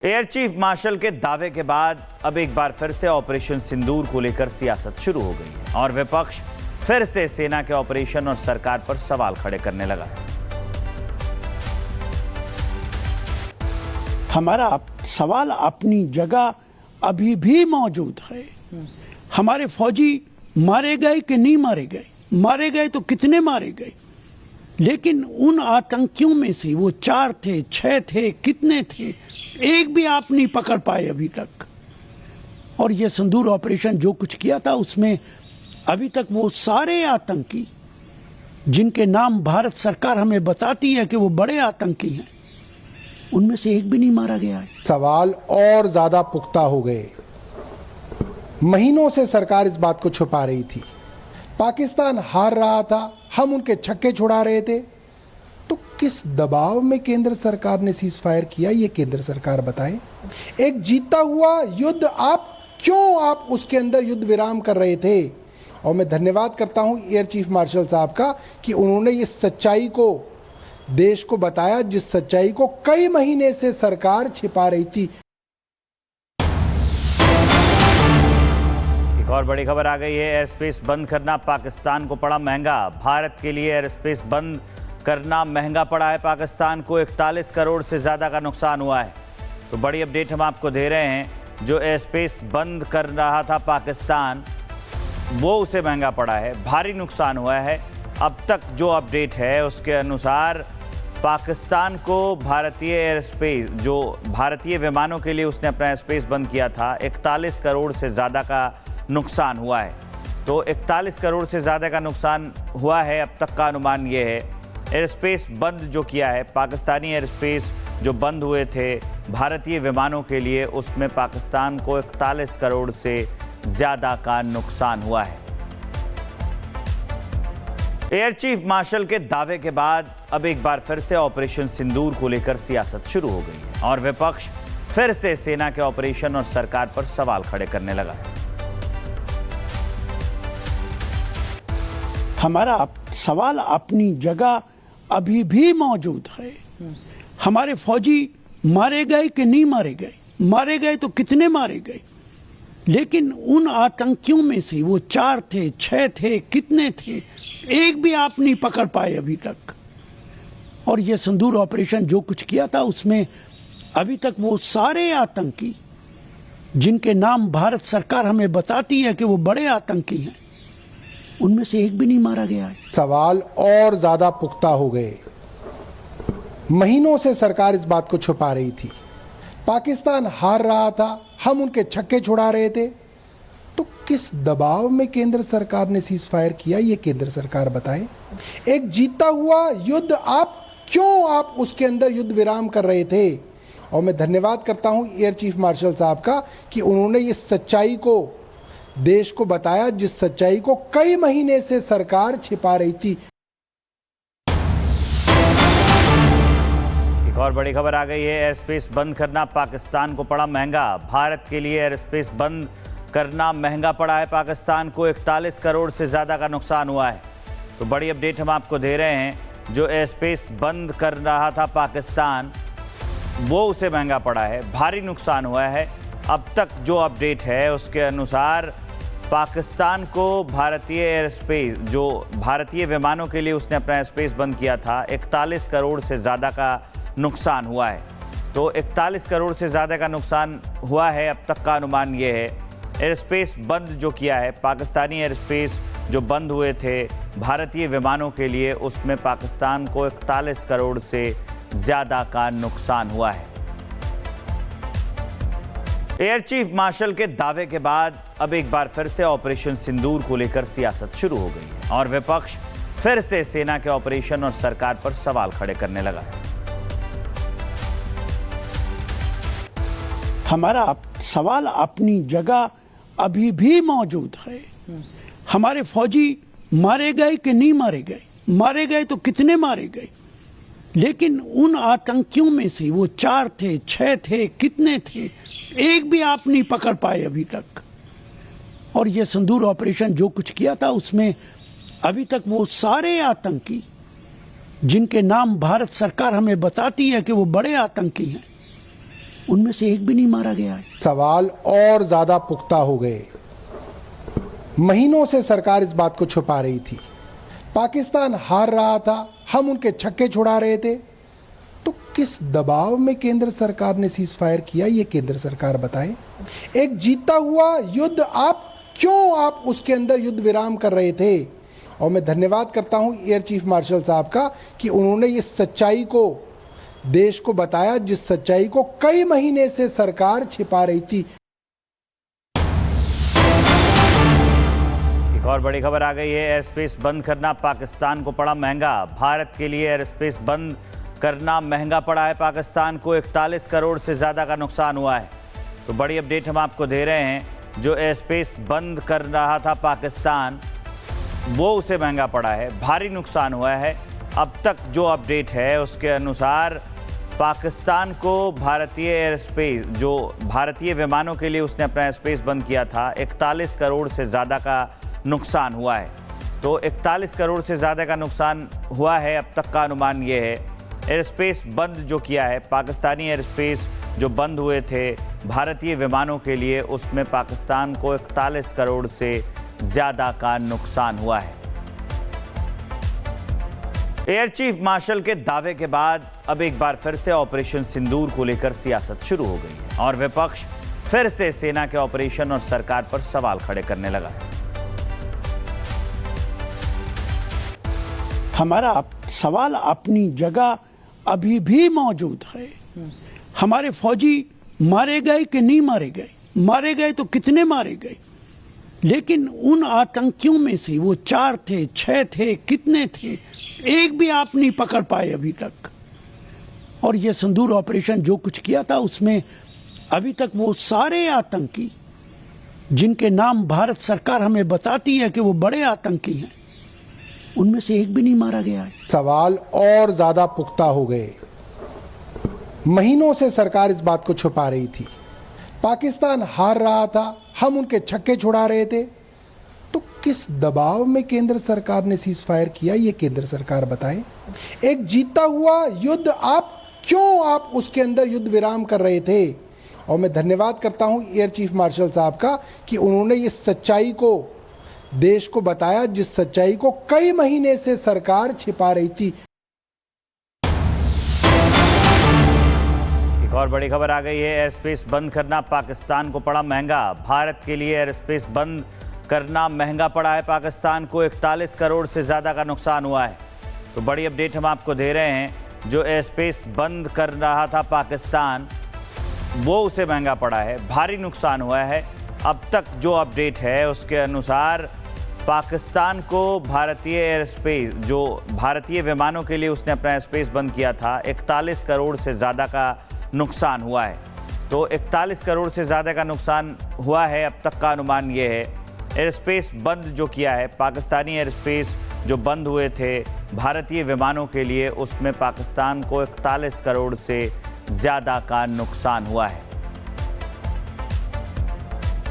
Air chief marshal के दावे के बाद अब एक बार फिर से ऑपरेशन सिंदूर को लेकर सियासत शुरू हो गई है और विपक्ष फिर से सेना के ऑपरेशन और सरकार पर सवाल खड़े करने लगा है। हमारा सवाल अपनी जगह अभी भी मौजूद है। हमारे फौजी मारे गए कि नहीं मारे गए, मारे गए तो कितने मारे गए, लेकिन उन आतंकियों में से वो 4 थे, 6 थे, कितने थे, एक भी आप नहीं पकड़ पाए अभी तक। और ये सिंदूर ऑपरेशन जो कुछ किया था उसमें अभी तक वो सारे आतंकी जिनके नाम भारत सरकार हमें बताती है कि वो बड़े आतंकी हैं, उनमें से एक भी नहीं मारा गया है। सवाल और ज्यादा पुख्ता हो गए। महीनों से सरकार इस बात को छुपा रही थी। पाकिस्तान हार रहा था, हम उनके छक्के छुड़ा रहे थे, तो किस दबाव में केंद्र सरकार ने सीज फायर किया, ये केंद्र सरकार बताए। एक जीता हुआ युद्ध आप उसके अंदर युद्ध विराम कर रहे थे। और मैं धन्यवाद करता हूं एयर चीफ मार्शल साहब का कि उन्होंने इस सच्चाई को देश को बताया, जिस सच्चाई को कई महीने से सरकार छिपा रही थी। एक और बड़ी खबर आ गई है। एयर स्पेस बंद करना पाकिस्तान को पड़ा महंगा। भारत के लिए एयर स्पेस बंद करना महंगा पड़ा है। पाकिस्तान को 41 करोड़ से ज़्यादा का नुकसान हुआ है। तो बड़ी अपडेट हम आपको दे रहे हैं। जो एयर स्पेस बंद कर रहा था पाकिस्तान, वो उसे महंगा पड़ा है, भारी नुकसान हुआ है। अब तक जो अपडेट है उसके अनुसार पाकिस्तान को भारतीय एयर स्पेस, जो भारतीय विमानों के लिए उसने अपना एयर स्पेस बंद किया था, 41 करोड़ से ज़्यादा का नुकसान हुआ है। तो 41 करोड़ से ज़्यादा का नुकसान हुआ है। अब तक का अनुमान ये है। एयर स्पेस बंद जो किया है, पाकिस्तानी एयर स्पेस जो बंद हुए थे भारतीय विमानों के लिए, उसमें पाकिस्तान को 41 करोड़ से ज़्यादा का नुकसान हुआ है। एयर चीफ मार्शल के दावे के बाद अब एक बार फिर से ऑपरेशन सिंदूर को लेकर सियासत शुरू हो गई है और विपक्ष फिर से सेना के ऑपरेशन और सरकार पर सवाल खड़े करने लगा है। हमारा सवाल अपनी जगह अभी भी मौजूद है। हमारे फौजी मारे गए कि नहीं मारे गए, मारे गए तो कितने मारे गए, लेकिन उन आतंकियों में से वो 4 थे, 6 थे, कितने थे, एक भी आप नहीं पकड़ पाए अभी तक। और ये सिंदूर ऑपरेशन जो कुछ किया था उसमें अभी तक वो सारे आतंकी जिनके नाम भारत सरकार हमें बताती है कि वो बड़े आतंकी हैं, उनमें से एक भी नहीं मारा गया है। सवाल और ज्यादा पुख्ता हो गए। महीनों से सरकार इस बात को छुपा रही थी। पाकिस्तान हार रहा था, हम उनके छक्के छुड़ा रहे थे, तो किस दबाव में केंद्र सरकार ने सीज फायर किया, ये केंद्र सरकार बताए। एक जीता हुआ युद्ध आप उसके अंदर युद्ध विराम कर रहे थे। और मैं धन्यवाद करता हूं एयर चीफ मार्शल साहब का कि उन्होंने इस सच्चाई को देश को बताया, जिस सच्चाई को कई महीने से सरकार छिपा रही थी। एक और बड़ी खबर आ गई है। एयर स्पेस बंद करना पाकिस्तान को पड़ा महंगा। भारत के लिए एयर स्पेस बंद करना महंगा पड़ा है। पाकिस्तान को 41 करोड़ से ज़्यादा का नुकसान हुआ है। तो बड़ी अपडेट हम आपको दे रहे हैं। जो एयर स्पेस बंद कर रहा था पाकिस्तान, वो उसे महंगा पड़ा है, भारी नुकसान हुआ है। अब तक जो अपडेट है उसके अनुसार पाकिस्तान को भारतीय एयर स्पेस, जो भारतीय विमानों के लिए उसने अपना एयर स्पेस बंद किया था, 41 करोड़ से ज़्यादा का नुकसान हुआ है। तो 41 करोड़ से ज़्यादा का नुकसान हुआ है। अब तक का अनुमान ये है। एयर स्पेस बंद जो किया है, पाकिस्तानी एयर स्पेस जो बंद हुए थे भारतीय विमानों के लिए, उसमें पाकिस्तान को 41 करोड़ से ज़्यादा का नुकसान हुआ है। एयर चीफ मार्शल के दावे के बाद अब एक बार फिर से ऑपरेशन सिंदूर को लेकर सियासत शुरू हो गई है और विपक्ष फिर से सेना के ऑपरेशन और सरकार पर सवाल खड़े करने लगा है। हमारा सवाल अपनी जगह अभी भी मौजूद है। हमारे फौजी मारे गए कि नहीं मारे गए, मारे गए तो कितने मारे गए, लेकिन उन आतंकियों में से वो 4 थे, 6 थे, कितने थे, एक भी आप नहीं पकड़ पाए अभी तक। और ये सिंदूर ऑपरेशन जो कुछ किया था उसमें अभी तक वो सारे आतंकी जिनके नाम भारत सरकार हमें बताती है कि वो बड़े आतंकी हैं, उनमें से एक भी नहीं मारा गया है। सवाल और ज्यादा पुख्ता हो गए। महीनों से सरकार इस बात को छुपा रही थी। पाकिस्तान हार रहा था, हम उनके छक्के छुड़ा रहे थे, तो किस दबाव में केंद्र सरकार ने सीज फायर किया, ये केंद्र सरकार बताए। एक जीता हुआ युद्ध आप उसके अंदर युद्ध विराम कर रहे थे। और मैं धन्यवाद करता हूं एयर चीफ मार्शल साहब का कि उन्होंने इस सच्चाई को देश को बताया, जिस सच्चाई को कई महीने से सरकार छिपा रही थी। एक और बड़ी खबर आ गई है। एयर स्पेस बंद करना पाकिस्तान को पड़ा महंगा। भारत के लिए एयर स्पेस बंद करना महंगा पड़ा है। पाकिस्तान को 41 करोड़ से ज्यादा का नुकसान हुआ है। तो बड़ी अपडेट हम आपको दे रहे हैं। जो एयर स्पेस बंद कर रहा था पाकिस्तान, वो उसे महंगा पड़ा है, भारी नुकसान हुआ है। अब तक जो अपडेट है उसके अनुसार पाकिस्तान को भारतीय एयर स्पेस, जो भारतीय विमानों के लिए उसने अपना एयर स्पेस बंद किया था, 41 करोड़ से ज़्यादा का नुकसान हुआ है। तो 41 करोड़ से ज़्यादा का नुकसान हुआ है। अब तक का अनुमान ये है एयर स्पेस बंद जो किया है, पाकिस्तानी एयर स्पेस जो बंद हुए थे भारतीय विमानों के लिए, उसमें पाकिस्तान को 41 करोड़ से ज़्यादा का नुकसान हुआ है। एयर चीफ मार्शल के दावे के बाद अब एक बार फिर से ऑपरेशन सिंदूर को लेकर सियासत शुरू हो गई है और विपक्ष फिर से सेना के ऑपरेशन और सरकार पर सवाल खड़े करने लगा है। हमारा सवाल अपनी जगह अभी भी मौजूद है। हमारे फौजी मारे गए कि नहीं मारे गए? मारे गए तो कितने मारे गए? लेकिन उन आतंकियों में से वो 4 थे, 6 थे, कितने थे, एक भी आप नहीं पकड़ पाए अभी तक। और ये सिंदूर ऑपरेशन जो कुछ किया था, उसमें अभी तक वो सारे आतंकी जिनके नाम भारत सरकार हमें बताती है कि वो बड़े आतंकी हैं, उनमें से एक भी नहीं मारा गया है। सवाल और ज्यादा पुख्ता हो गए। महीनों से सरकार इस बात को छुपा रही थी। पाकिस्तान हार रहा था, हम उनके छक्के छुड़ा रहे थे, तो किस दबाव में केंद्र सरकार ने सीज फायर किया, ये केंद्र सरकार बताए। एक जीता हुआ युद्ध आप उसके अंदर युद्ध विराम कर रहे थे। और मैं धन्यवाद करता हूं एयर चीफ मार्शल साहब का कि उन्होंने इस सच्चाई को देश को बताया, जिस सच्चाई को कई महीने से सरकार छिपा रही थी। एक और बड़ी खबर आ गई है। एयर स्पेस बंद करना पाकिस्तान को पड़ा महंगा। भारत के लिए एयर स्पेस बंद करना महंगा पड़ा है। पाकिस्तान को 41 करोड़ से ज़्यादा का नुकसान हुआ है। तो बड़ी अपडेट हम आपको दे रहे हैं। जो एयर स्पेस बंद कर रहा था पाकिस्तान, वो उसे महंगा पड़ा है, भारी नुकसान हुआ है। अब तक जो अपडेट है उसके अनुसार पाकिस्तान को भारतीय एयर स्पेस, जो भारतीय विमानों के लिए उसने अपना एयर स्पेस बंद किया था, 41 करोड़ से ज़्यादा का नुकसान हुआ है। तो 41 करोड़ से ज़्यादा का नुकसान हुआ है। अब तक का अनुमान ये है एयर स्पेस बंद जो किया है, पाकिस्तानी एयर स्पेस जो बंद हुए थे भारतीय विमानों के लिए, उसमें पाकिस्तान को 41 करोड़ से ज़्यादा का नुकसान हुआ है।